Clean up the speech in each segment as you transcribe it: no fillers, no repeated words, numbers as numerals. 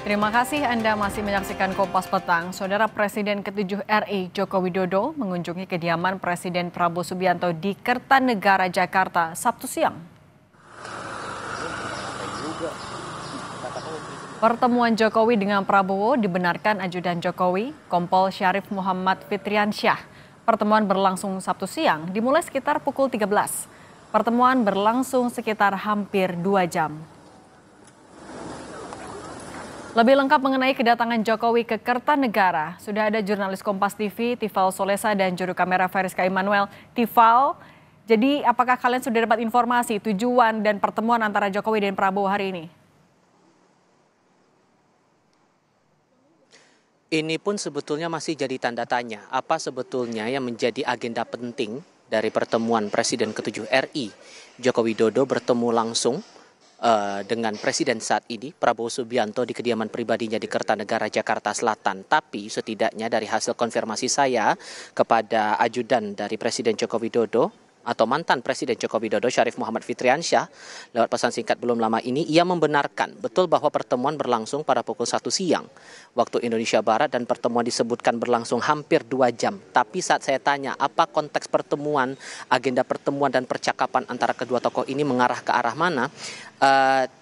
Terima kasih Anda masih menyaksikan Kompas Petang. Saudara Presiden ke-7 RI Joko Widodo mengunjungi kediaman Presiden Prabowo Subianto di Kertanegara, Jakarta, Sabtu siang. Pertemuan Jokowi dengan Prabowo dibenarkan ajudan Jokowi, Kompol Syarif Muhammad Fitriansyah. Pertemuan berlangsung Sabtu siang, dimulai sekitar pukul 13. Pertemuan berlangsung sekitar hampir 2 jam. Lebih lengkap mengenai kedatangan Jokowi ke Kertanegara, sudah ada jurnalis Kompas TV, Tifal Solesa, dan juru kamera Fariska Immanuel. Tifal, jadi apakah kalian sudah dapat informasi tujuan dan pertemuan antara Jokowi dan Prabowo hari ini? Ini pun sebetulnya masih jadi tanda tanya, apa sebetulnya yang menjadi agenda penting dari pertemuan Presiden ke-7 RI, Joko Widodo bertemu langsung dengan Presiden saat ini, Prabowo Subianto di kediaman pribadinya di Kertanegara, Jakarta Selatan. Tapi setidaknya dari hasil konfirmasi saya kepada ajudan dari Presiden Joko Widodo, atau mantan Presiden Joko Widodo, Syarif Muhammad Fitriansyah, lewat pesan singkat belum lama ini, ia membenarkan betul bahwa pertemuan berlangsung pada pukul 1 siang waktu Indonesia Barat dan pertemuan disebutkan berlangsung hampir 2 jam. Tapi saat saya tanya apa konteks pertemuan, agenda pertemuan dan percakapan antara kedua tokoh ini mengarah ke arah mana,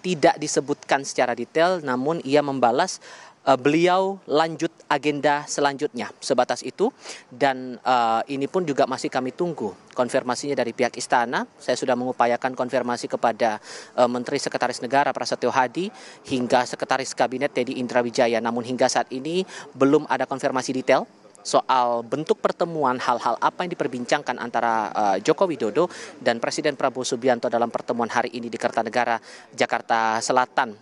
tidak disebutkan secara detail, namun ia membalas beliau lanjut agenda selanjutnya, sebatas itu. Dan ini pun juga masih kami tunggu konfirmasinya dari pihak istana. Saya sudah mengupayakan konfirmasi kepada Menteri Sekretaris Negara Prasetyo Hadi hingga Sekretaris Kabinet Teddy Indrawijaya, namun hingga saat ini belum ada konfirmasi detail soal bentuk pertemuan, hal-hal apa yang diperbincangkan antara Joko Widodo dan Presiden Prabowo Subianto dalam pertemuan hari ini di Kertanegara, Jakarta Selatan.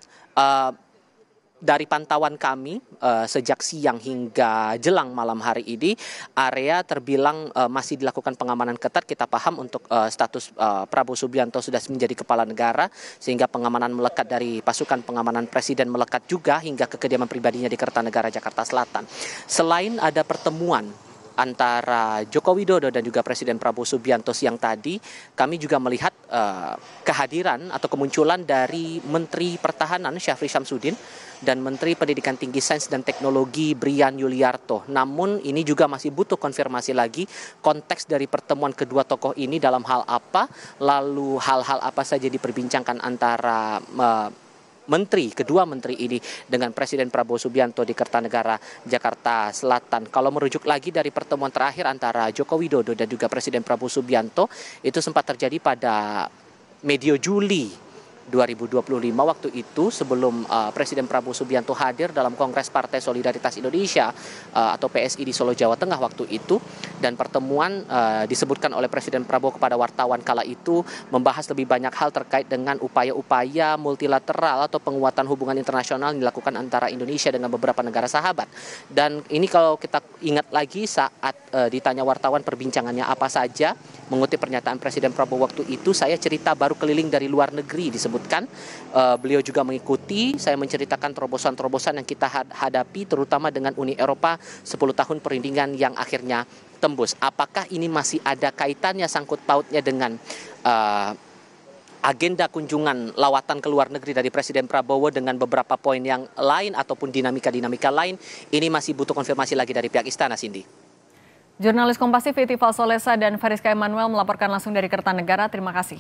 Dari pantauan kami sejak siang hingga jelang malam hari ini, area terbilang masih dilakukan pengamanan ketat. Kita paham untuk status Prabowo Subianto sudah menjadi kepala negara, sehingga pengamanan melekat dari pasukan pengamanan Presiden melekat juga hingga ke kediaman pribadinya di Kertanegara, Jakarta Selatan. Selain ada pertemuan antara Joko Widodo dan juga Presiden Prabowo Subianto siang tadi, kami juga melihat kehadiran atau kemunculan dari Menteri Pertahanan Syafri Syamsuddin dan Menteri Pendidikan Tinggi Sains dan Teknologi Brian Yuliarto. Namun ini juga masih butuh konfirmasi lagi konteks dari pertemuan kedua tokoh ini dalam hal apa, lalu hal-hal apa saja diperbincangkan antara kedua menteri ini dengan Presiden Prabowo Subianto di Kertanegara, Jakarta Selatan. Kalau merujuk lagi dari pertemuan terakhir antara Joko Widodo dan juga Presiden Prabowo Subianto, itu sempat terjadi pada medio Juli 2025, waktu itu sebelum Presiden Prabowo Subianto hadir dalam Kongres Partai Solidaritas Indonesia atau PSI di Solo, Jawa Tengah waktu itu. Dan pertemuan disebutkan oleh Presiden Prabowo kepada wartawan kala itu membahas lebih banyak hal terkait dengan upaya-upaya multilateral atau penguatan hubungan internasional yang dilakukan antara Indonesia dengan beberapa negara sahabat. Dan ini kalau kita ingat lagi saat ditanya wartawan perbincangannya apa saja, mengutip pernyataan Presiden Prabowo waktu itu, saya cerita baru keliling dari luar negeri disebutkan. Beliau juga mengikuti, saya menceritakan terobosan-terobosan yang kita hadapi terutama dengan Uni Eropa 10 tahun perundingan yang akhirnya tembus. Apakah ini masih ada kaitannya, sangkut pautnya dengan agenda kunjungan lawatan ke luar negeri dari Presiden Prabowo dengan beberapa poin yang lain ataupun dinamika-dinamika lain, ini masih butuh konfirmasi lagi dari pihak istana, Cindy. Jurnalis Kompas TV Tifal Solesa dan Fariska Immanuel melaporkan langsung dari Kertanegara. Terima kasih.